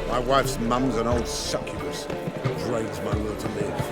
My wife's mum's an old succubus. Drains my will to live.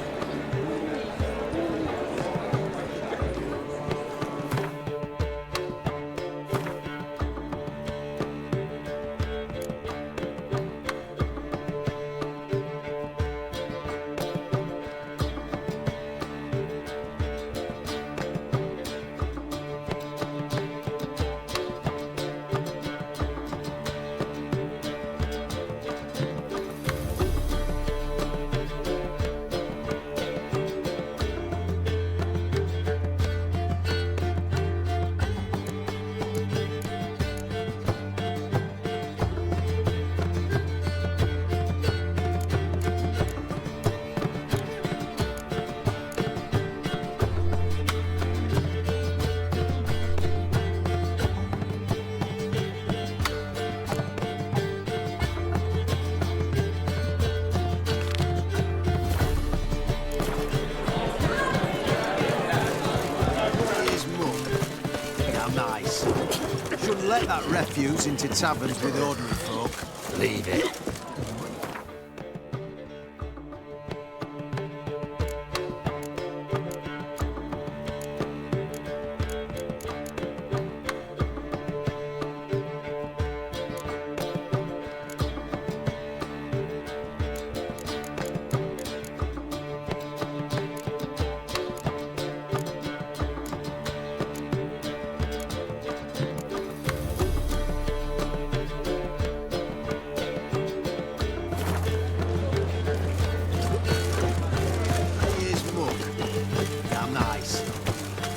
Shouldn't let that refuse into taverns with ordinary folk. Leave it.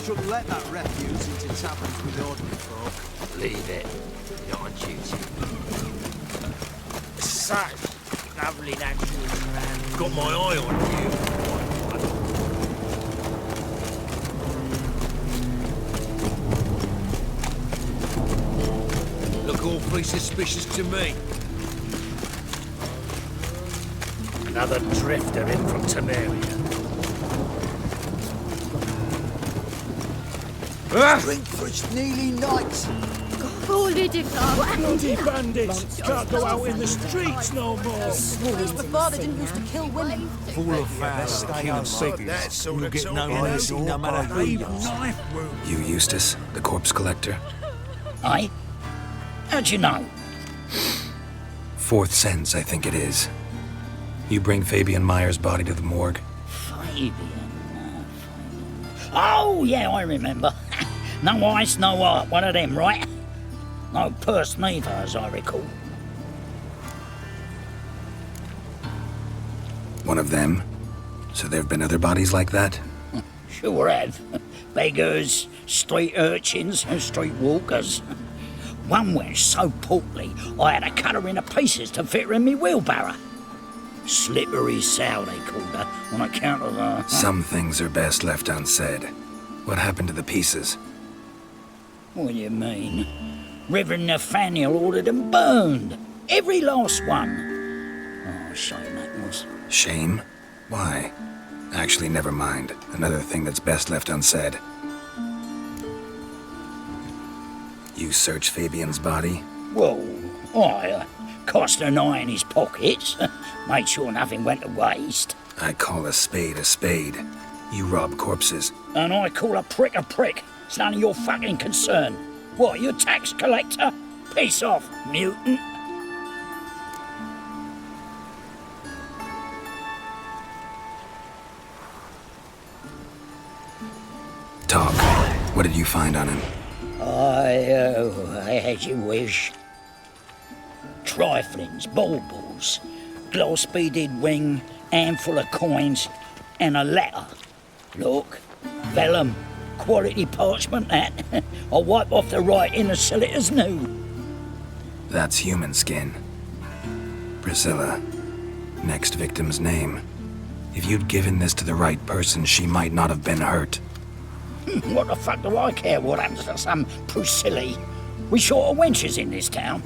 Shouldn't let that refuse into taverns with ordinary folk. Leave it. You're on duty. Such lovely natural man. Got my eye on you. Look awfully suspicious to me. Another drifter in from Temeria. Drink for its nearly night. Holy divine! Bloody bandits! Can't go out in the streets no more! Before they didn't used to kill women. Full of fast human sapiens. You get no mercy no matter who you are. You Eustace, the corpse collector? Aye? How'd you know? Fourth sense, I think it is. You bring Fabian Meyer's body to the morgue? Fabian. Oh, yeah, I remember. No eyes, no heart, one of them, right? No purse neither, as I recall. One of them? So there have been other bodies like that? Sure have. Beggars, street urchins, and street walkers. One went so portly, I had to cut her into pieces to fit her in me wheelbarrow. Slippery sow, they called her, on account of her... Some things are best left unsaid. What happened to the pieces? What do you mean? Reverend Nathaniel ordered them burned. Every last one. Oh, shame that was. Shame? Why? Actually, never mind. Another thing that's best left unsaid. You searched Fabian's body? Well, I cast an eye in his pockets. Made sure nothing went to waste. I call a spade a spade. You rob corpses. And I call a prick a prick. It's none of your fucking concern. What, you tax collector? Piss off, mutant. Talk. What did you find on him? As you wish. Triflings, baubles, gloss-beaded ring, handful of coins, and a letter. Look, vellum, quality parchment, that. I'll wipe off the writing and sell it as new. That's human skin. Priscilla. Next victim's name. If you'd given this to the right person, she might not have been hurt. What the fuck do I care what happens to some Priscilla? We short of wenches in this town.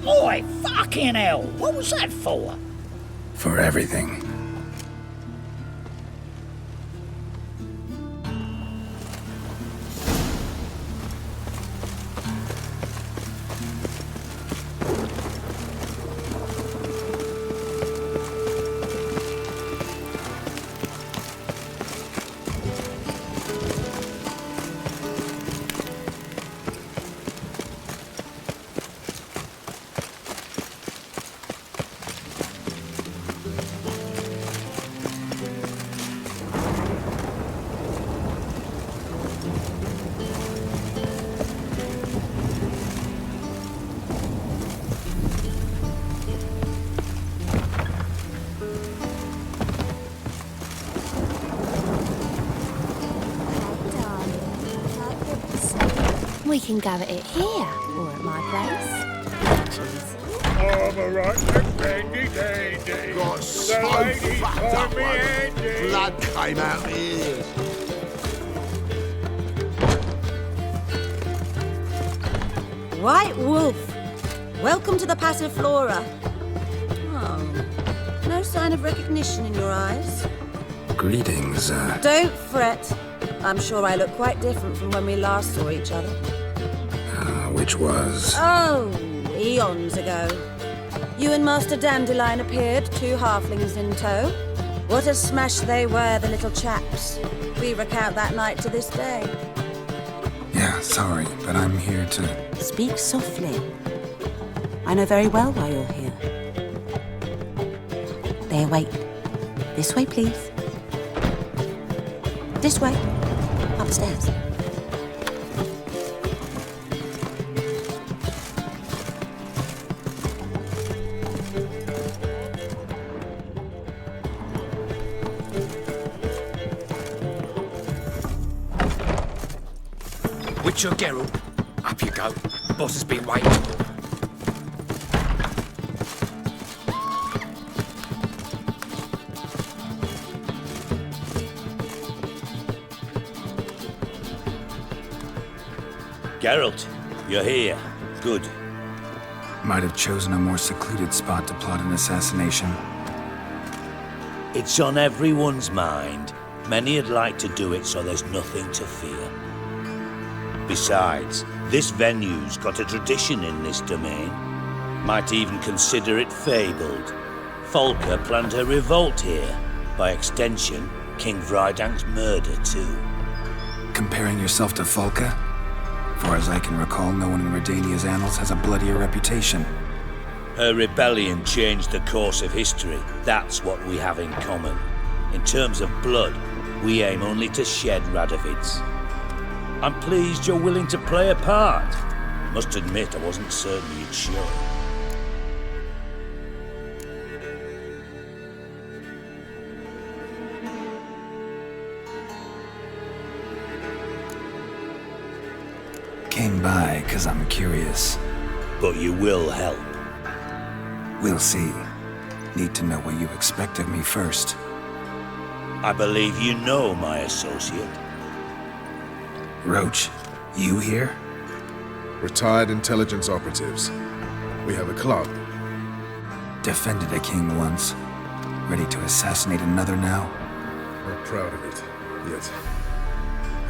Oi, fucking hell! What was that for? For everything. We can go at it here, or at my place. I'm a right handy dandy. Got so fucked up, blood came out my ears. White Wolf, welcome to the Passiflora. Oh, no sign of recognition in your eyes. Greetings, Don't fret. I'm sure I look quite different from when we last saw each other. which was... Oh, eons ago. You and Master Dandelion appeared, 2 halflings in tow. What a smash they were, the little chaps. We recount that night to this day. Yeah, sorry, but I'm here to... Speak softly. I know very well why you're here. They await. This way, please. This way. Upstairs. Witcher Geralt, up you go. Boss has been waiting. Geralt, you're here. Good. Might have chosen a more secluded spot to plot an assassination. It's on everyone's mind. Many would like to do it so there's nothing to fear. Besides, this venue's got a tradition in this domain. Might even consider it fabled. Folker planned her revolt here. By extension, King Vrydank's murder too. Comparing yourself to Folka? Far as I can recall, no one in Redania's annals has a bloodier reputation. Her rebellion changed the course of history. That's what we have in common. In terms of blood, we aim only to shed Radovid's. I'm pleased you're willing to play a part. Must admit, I wasn't certain you'd show. Came by 'cause I'm curious. But you will help. We'll see. Need to know what you expect of me first. I believe you know my associate. Roach, you here? Retired intelligence operatives. We have a club. Defended a king once. Ready to assassinate another now? Not proud of it, yet.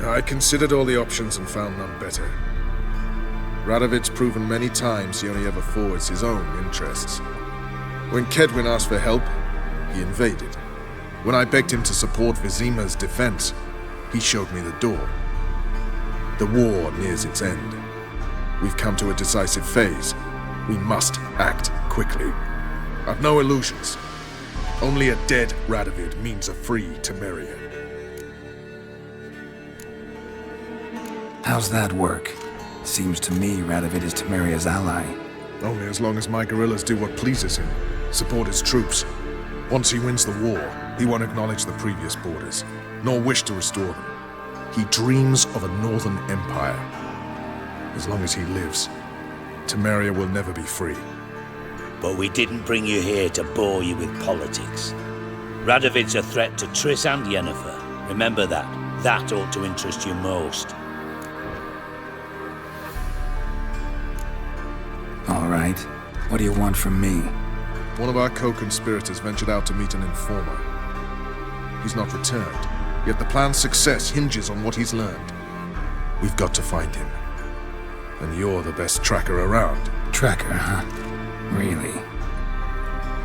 I considered all the options and found none better. Radovid's proven many times he only ever forwards his own interests. When Kedwin asked for help, he invaded. When I begged him to support Vizima's defense, he showed me the door. The war nears its end. We've come to a decisive phase. We must act quickly. I've no illusions. Only a dead Radovid means a free Temeria. How's that work? Seems to me Radovid is Temeria's ally. Only as long as my guerrillas do what pleases him. Support his troops. Once he wins the war, he won't acknowledge the previous borders, nor wish to restore them. He dreams of a northern empire. As long as he lives, Temeria will never be free. But we didn't bring you here to bore you with politics. Radovid's a threat to Triss and Yennefer. Remember that. That ought to interest you most. All right. What do you want from me? One of our co-conspirators ventured out to meet an informer. He's not returned, yet the plan's success hinges on what he's learned. We've got to find him. And you're the best tracker around. Tracker, huh? Really?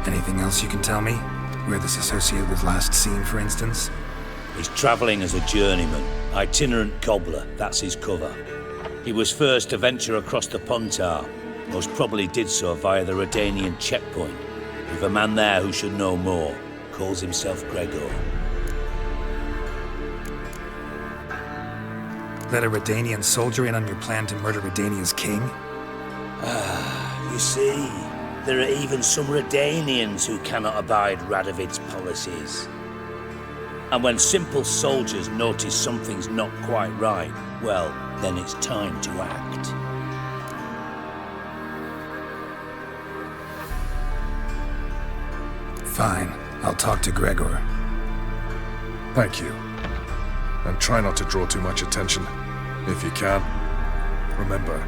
Anything else you can tell me? Where this associate was last seen, for instance? He's travelling as a journeyman. Itinerant cobbler, that's his cover. He was first to venture across the Pontar. Most probably did so via the Redanian checkpoint. We've a man there who should know more. Calls himself Gregor. Let a Redanian soldier in on your plan to murder Redania's king? You see, there are even some Redanians who cannot abide Radovid's policies. And when simple soldiers notice something's not quite right, Well, then it's time to act. Fine. I'll talk to Gregor. Thank you. And try not to draw too much attention. If you can. Remember,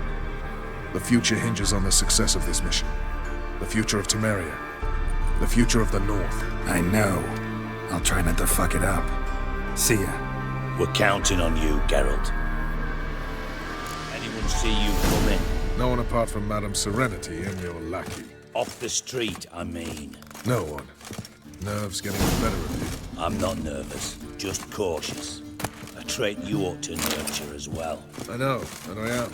the future hinges on the success of this mission. The future of Temeria. The future of the North. I know. I'll try not to fuck it up. See ya. We're counting on you, Geralt. Anyone see you come in? No one apart from Madame Serenity and your lackey. Off the street, I mean. No one. Nerves getting the better of you. I'm not nervous, just cautious. A trait you ought to nurture as well. I know, and I am.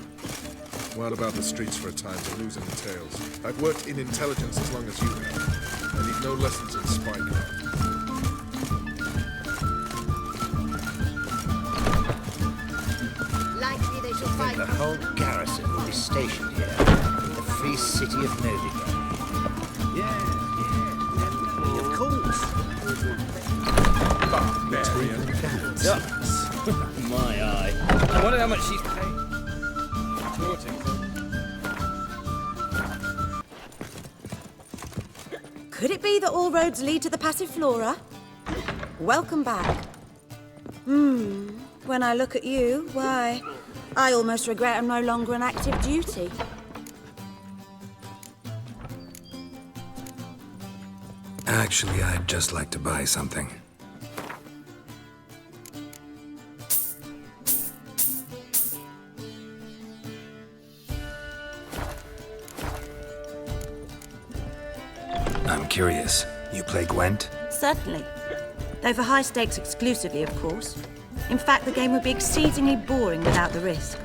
Wild about the streets for a time to lose any tales. I've worked in intelligence as long as you have. I need no lessons in spycraft. Likely they shall find the whole garrison will be stationed here in the free city of Novigrad. Of course. Barbarian. My eye. I wonder how much she's paid. Could it be that all roads lead to the Passiflora? Welcome back. When I look at you, why, I almost regret I'm no longer on active duty. Actually, I'd just like to buy something. I'm curious. You play Gwent? Certainly. Though for high stakes exclusively, of course. In fact, the game would be exceedingly boring without the risk.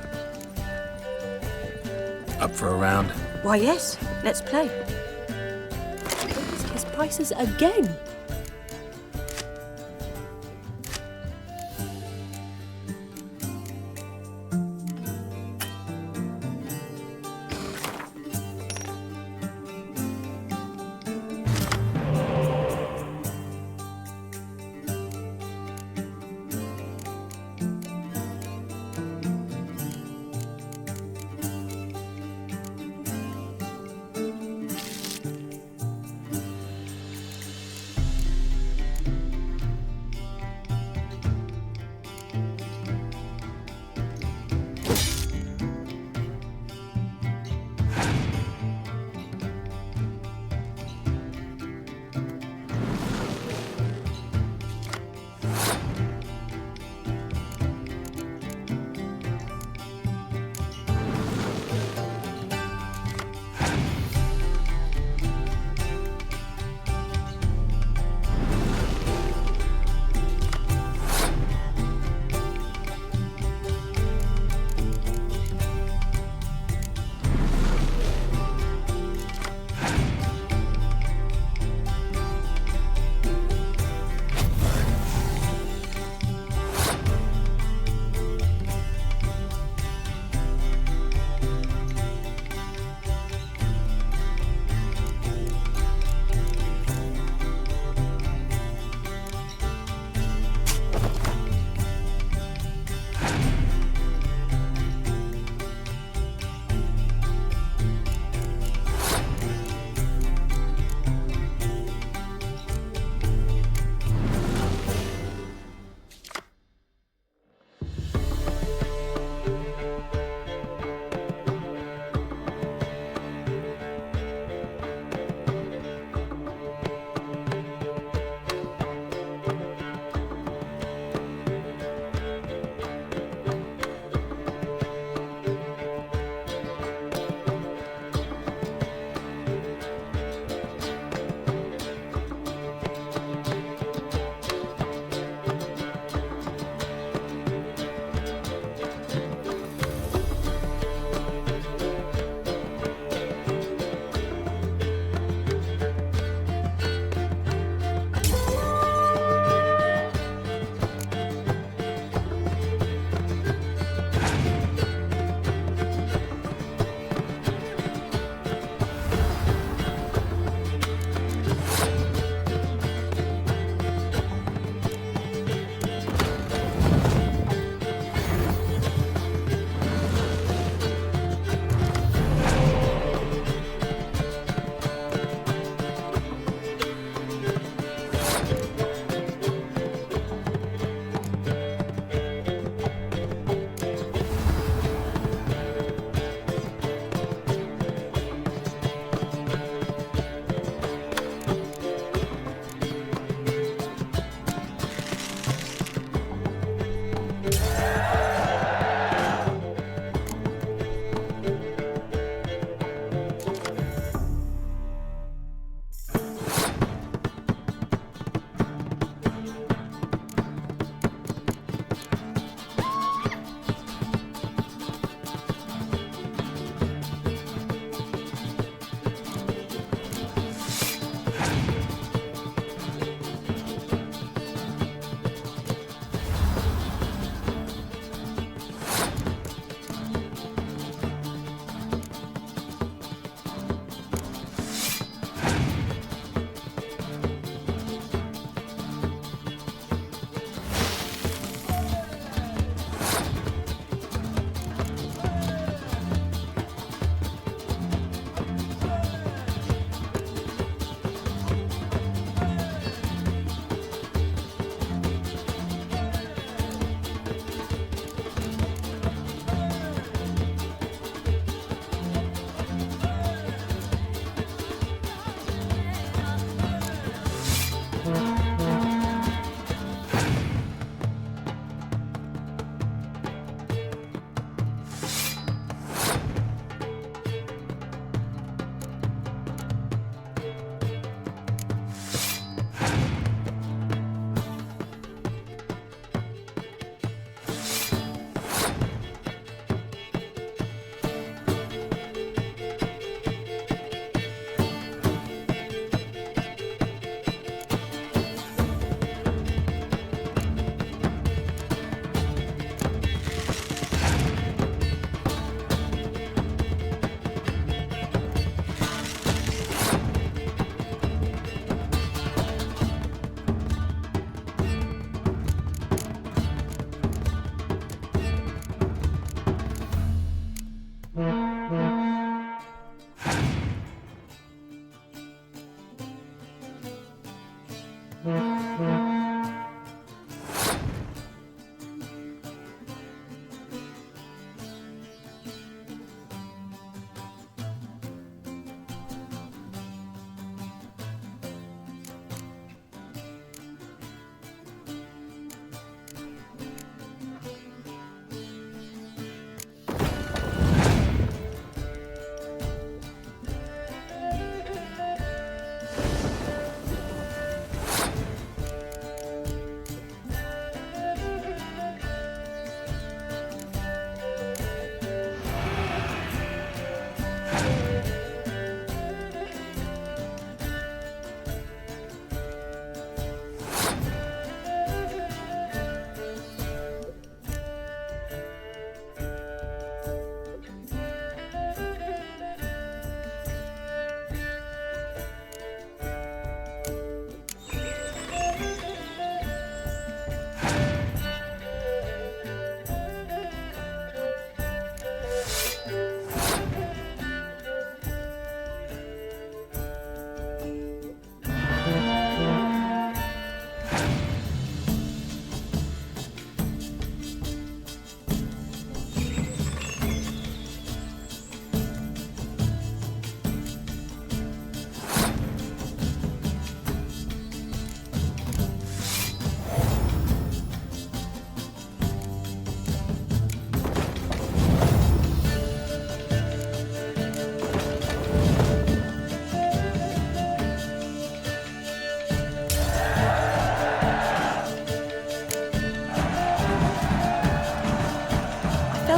Up for a round? Why, yes. Let's play. His prices again.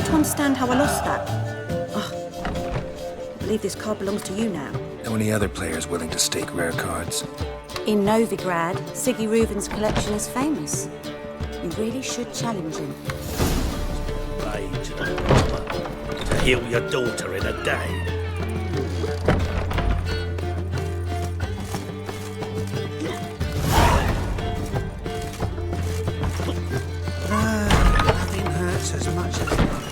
fail to understand how I lost that. Oh, I believe this card belongs to you now. Know any other players willing to stake rare cards? In Novigrad, Siggy Reuven's collection is famous. You really should challenge him. Paid to the robber to heal your daughter in a day. Nothing hurts as much as love.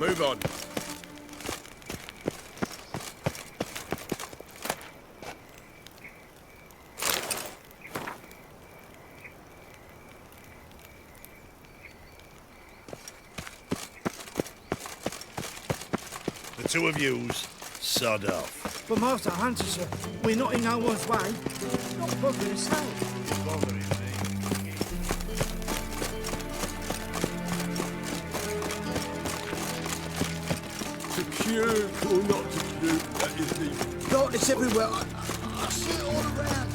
Move on. The two of yous, sod off. But Master Hunter, sir, we're not in no one's way. Not bothering us out. Bothering me. To puke or not to puke, that is the... Darkness everywhere. I see it all around.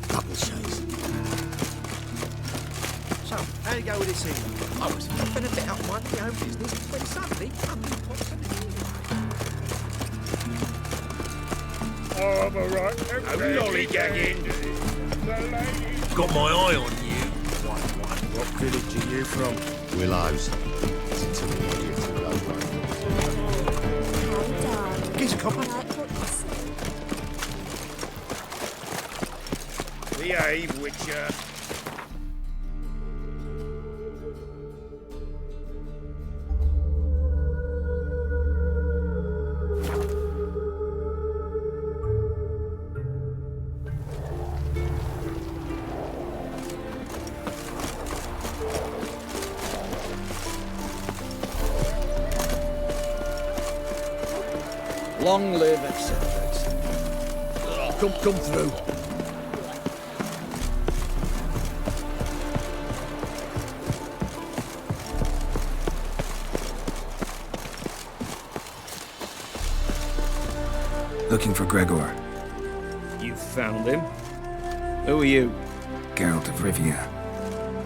Double shades. So, how you go with this evening? I was going to bet up one of your own business when suddenly something pops in. Oh, I'm alright. No lollygagging. Got my eye on you. What village are you from? Willows. It's intimidating to go right. Oh, darling. Get a copper. I like what you say. Behave, Witcher. Long live, etc., etc. Come through. Looking for Gregor. You found him? Who are you? Geralt of Rivia.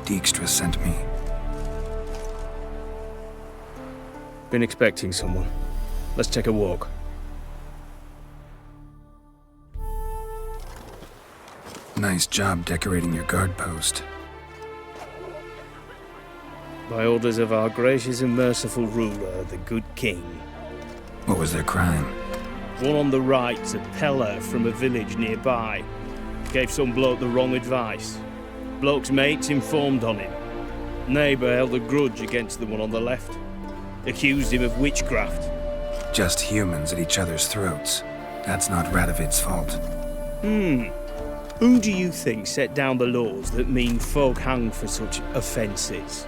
Dijkstra sent me. Been expecting someone. Let's take a walk. Nice job decorating your guard post. By orders of our gracious and merciful ruler, the good king. What was their crime? One on the right, a peller from a village nearby. Gave some bloke the wrong advice. Bloke's mates informed on him. Neighbour held a grudge against the one on the left. Accused him of witchcraft. Just humans at each other's throats. That's not Radovid's fault. Who do you think set down the laws that mean folk hang for such offences?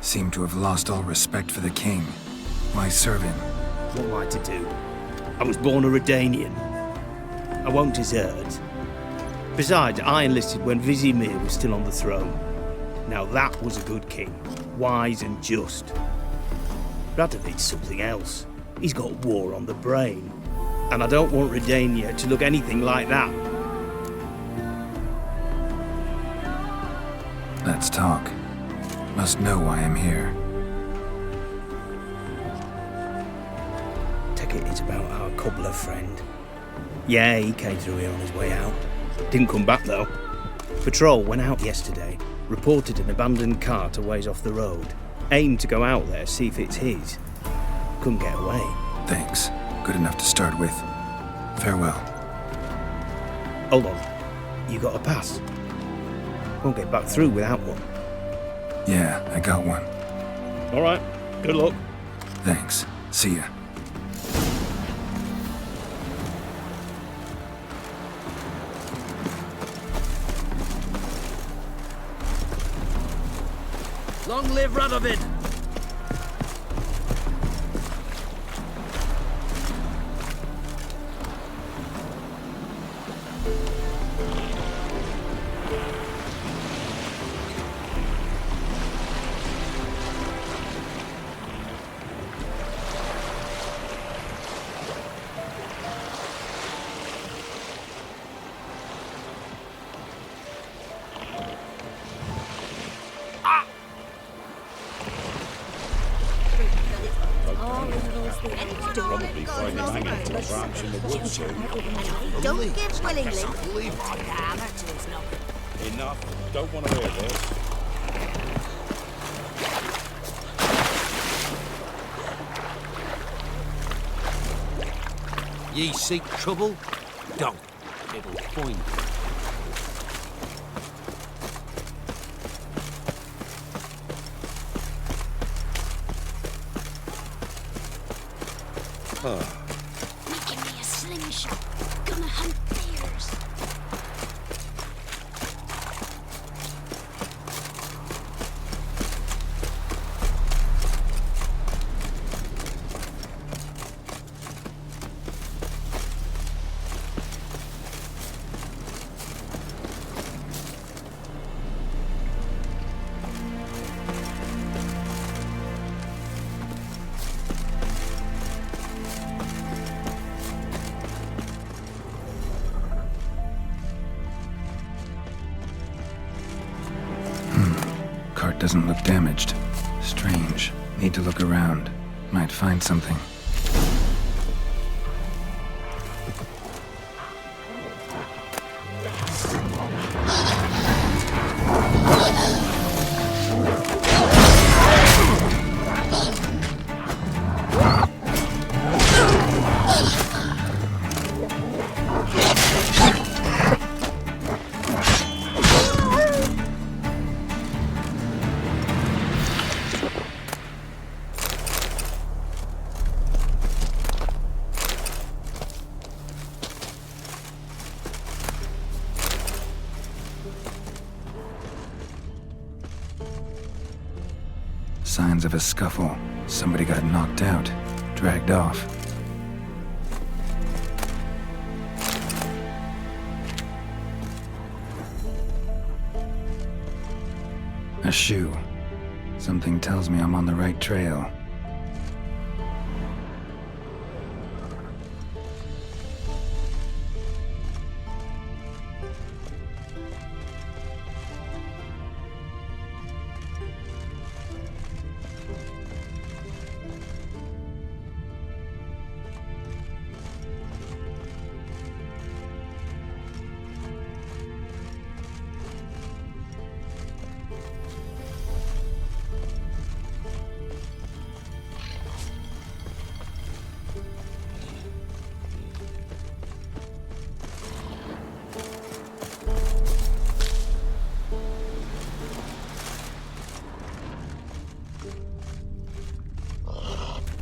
Seem to have lost all respect for the king. Why serve him? What am I to do? I was born a Redanian. I won't desert. Besides, I enlisted when Vizimir was still on the throne. Now that was a good king, wise and just. Radovid's something else. He's got war on the brain. And I don't want Redania to look anything like that. Let's talk. Must know why I'm here. Take it it's about our cobbler friend. Yeah, he came through here on his way out. Didn't come back though. Patrol went out yesterday, reported an abandoned cart a ways off the road. Aimed to go out there, see if it's his. Couldn't get away. Thanks. Good enough to start with. Farewell. Hold on. You got a pass? Won't get back through without one. Yeah, I got one. All right. Good luck. Thanks. See ya. Long live Radovid! Don't give willingly. Damn it, it's not. Enough. Don't want to hear this. Ye seek trouble? Don't. It'll find you. Making me a slingshot. Gonna hunt bears. Cart doesn't look damaged. Strange. Need to look around. Might find something. Signs of a scuffle. Somebody got knocked out, dragged off. A shoe. Something tells me I'm on the right trail.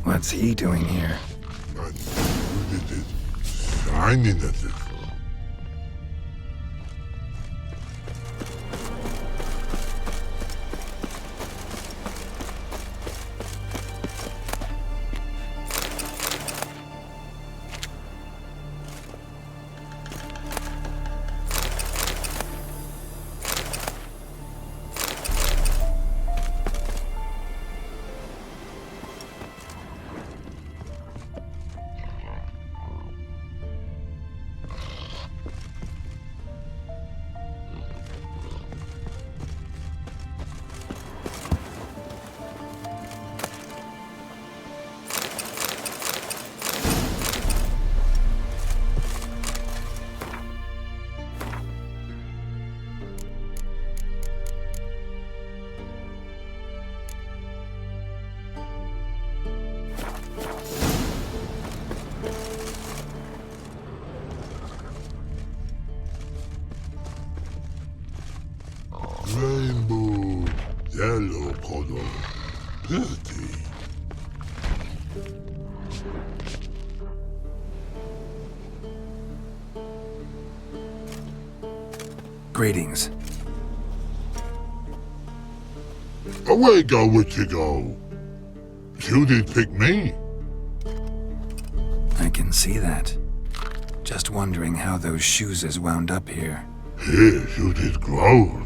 What's he doing here? Shining at it. Rainbow, yellow color, pretty. Greetings. Away go, witchy go. You did pick me. I can see that. Just wondering how those shoes wound up here. Here you did grow.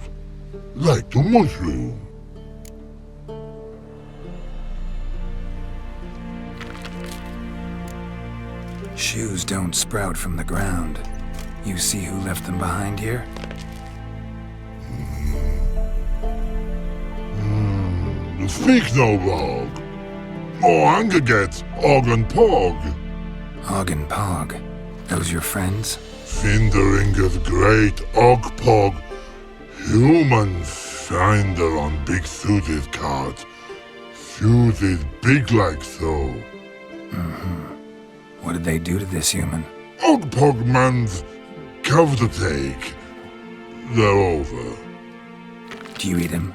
Like the mushroom. Shoes don't sprout from the ground. You see who left them behind here? Speak no, Rog. More anger gets Og and Pog. Og and Pog. Those your friends? Finderingeth great Ogpog. Human finder on big suited cart. Suited big like so. What did they do to this human? Ogpog man's cover to take. They're over. Do you eat him?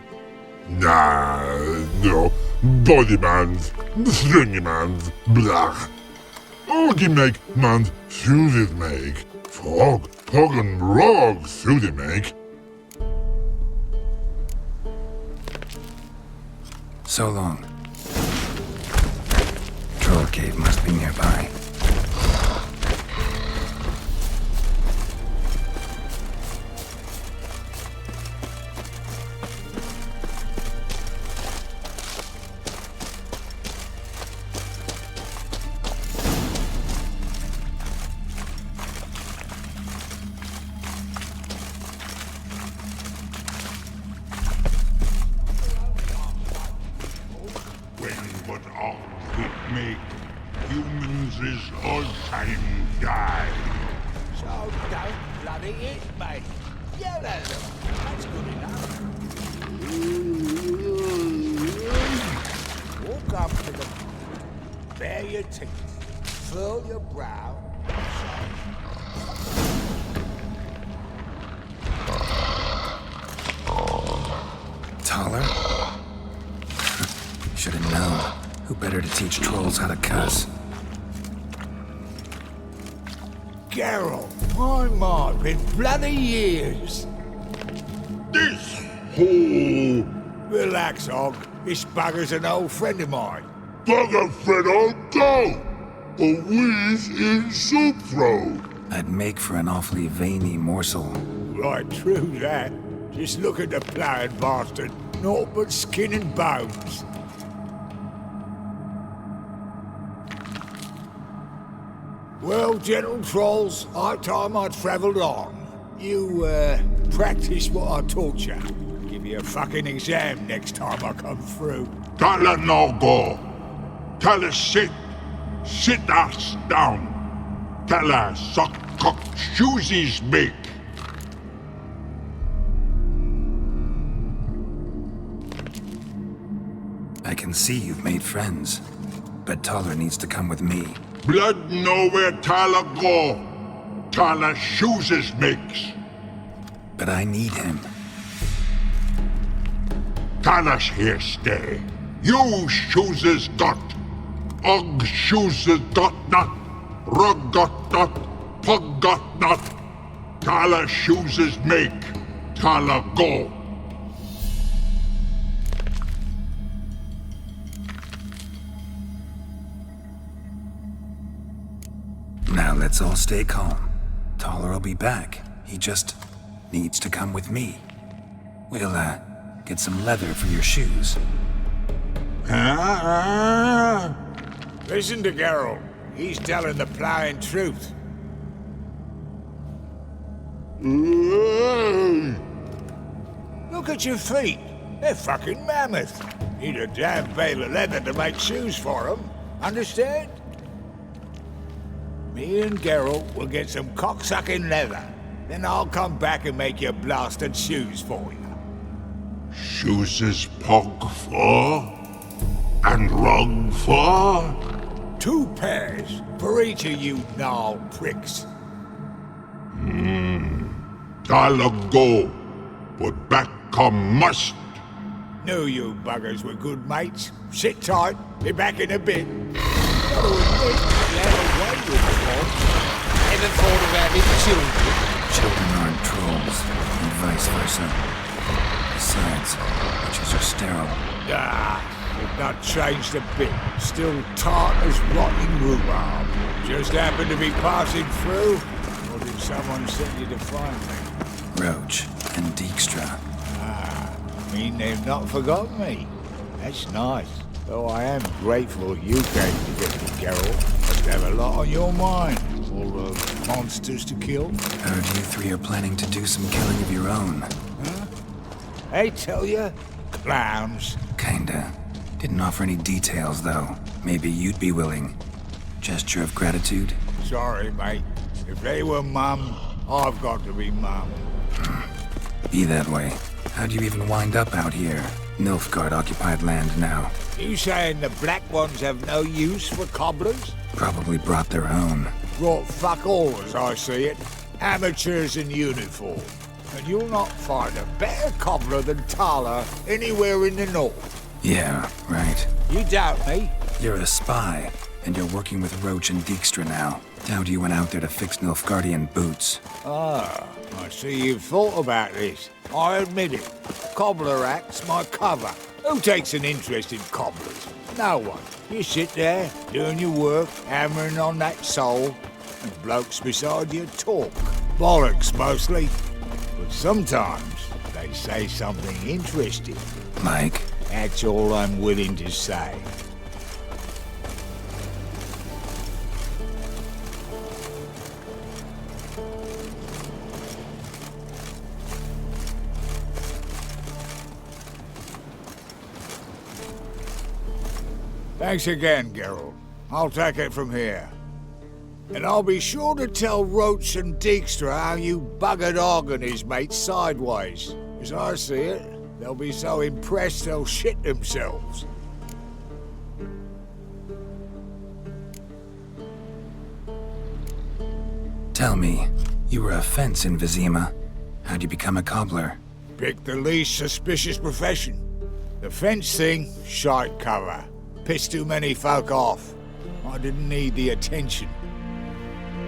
Nah, no. Body man's, stringy man's, blah. Oggy make man's suited make. Frog, pog and rog suited make. So long. Troll cave must be nearby. Humans is all time die. So don't bloody eat me. Yell at them. That's good enough. Walk up to them. Bare your teeth. Furl your brow. Taller? Should have known. Who better to teach trolls how to cuss? Geralt, my, been bloody years. This hole. Relax, Og. This bugger's an old friend of mine. Bugger friend on go. A wheeze in soup throat. I'd make for an awfully veiny morsel. Right, true that. Just look at the ploughing bastard. Naught but skin and bones. Well, gentle trolls, high time I travelled on. You, practice what I taught you. Give you a fucking exam next time I come through. Tell her no go. Tell her sit. Sit ass down. Tell her suck cock shoesies make. I can see you've made friends, but Taller needs to come with me. Blood know where Tala go. Tala shoeses makes. But I need him. Tala's here stay. You shoeses got. Og shoeses got not. Rug got not. Pug got not. Tala shoeses make. Tala go. Now let's all stay calm. Taller will be back. He just needs to come with me. We'll, get some leather for your shoes. Listen to Geralt. He's telling the ploughing truth. Look at your feet. They're fucking mammoth. Need a damn bale of leather to make shoes for them. Understand? Me and Geralt will get some cocksucking leather. Then I'll come back and make your blasted shoes for you. Shoeses pug for? And rug for? 2 pairs for each of you gnarled pricks. Tala go. But back come must. Knew you buggers were good mates. Sit tight. Be back in a bit. Gotta admit, you have a way with trolls. Ever thought of having children? Children aren't trolls, and vice versa. Besides, witches are sterile. You've not changed a bit. Still tart as rotting rhubarb. Just happened to be passing through? Or did someone send you to find me? Roach and Dijkstra. I mean they've not forgotten me. That's nice. Though I am grateful you came to get me, Geralt. Must have a lot on your mind. All those monsters to kill. Heard you 3 are planning to do some killing of your own. Huh? I tell you, clowns. Kinda. Didn't offer any details, though. Maybe you'd be willing. Gesture of gratitude? Sorry, mate. If they were mum, I've got to be mum. Be that way. How'd you even wind up out here? Nilfgaard-occupied land now. You saying the Black Ones have no use for cobblers? Probably brought their own. Brought fuck all, as I see it. Amateurs in uniform. And you'll not find a better cobbler than Tala anywhere in the north. Yeah, right. You doubt me? You're a spy, and you're working with Roach and Dijkstra now. Doubt you went out there to fix Nilfgaardian boots. Ah, I see you've thought about this. I admit it. Cobbler act's my cover. Who takes an interest in cobblers? No one. You sit there, doing your work, hammering on that sole, and blokes beside you talk. Bollocks, mostly. But sometimes they say something interesting. Like? That's all I'm willing to say. Thanks again, Geralt. I'll take it from here. And I'll be sure to tell Roach and Dijkstra how you buggered Og and his mates sideways. As I see it, they'll be so impressed they'll shit themselves. Tell me, you were a fence in Vizima. How'd you become a cobbler? Pick the least suspicious profession. The fence thing, shite cover. Pissed too many folk off. I didn't need the attention.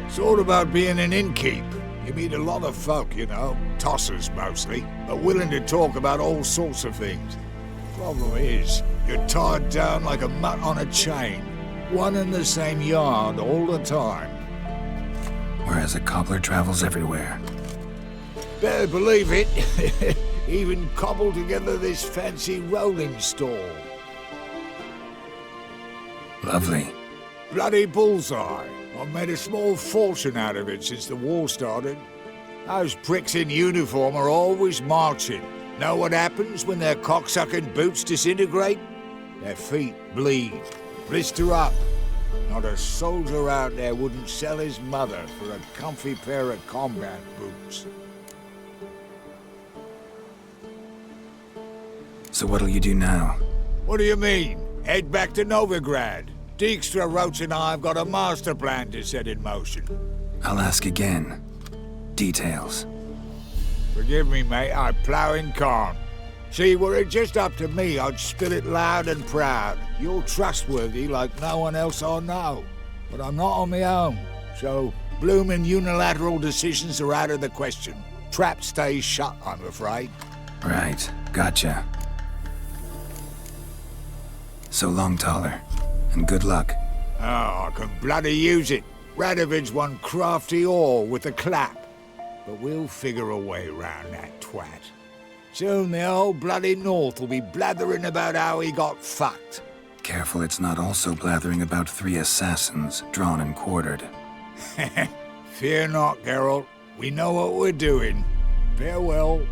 It's all about being an innkeep. You meet a lot of folk, you know, tossers mostly, but willing to talk about all sorts of things. Problem is, you're tied down like a mutt on a chain. One and the same yard all the time. Whereas a cobbler travels everywhere. Better believe it. Even cobbled together this fancy rolling stall. Lovely. Bloody bullseye. I've made a small fortune out of it since the war started. Those pricks in uniform are always marching. Know what happens when their cocksucking boots disintegrate? Their feet bleed, blister up. Not a soldier out there wouldn't sell his mother for a comfy pair of combat boots. So what'll you do now? What do you mean? Head back to Novigrad. Dijkstra, Roach and I have got a master plan to set in motion. I'll ask again. Details. Forgive me, mate, I plowing can't. See, were it just up to me, I'd spill it loud and proud. You're trustworthy like no one else I know. But I'm not on my own, so bloomin' unilateral decisions are out of the question. Trap stays shut, I'm afraid. Right, gotcha. So long, Taller. And good luck. Oh, I can bloody use it. Radovid's one crafty ore with a clap. But we'll figure a way round that twat. Soon the whole bloody North will be blathering about how he got fucked. Careful it's not also blathering about 3 assassins, drawn and quartered. Fear not, Geralt. We know what we're doing. Farewell.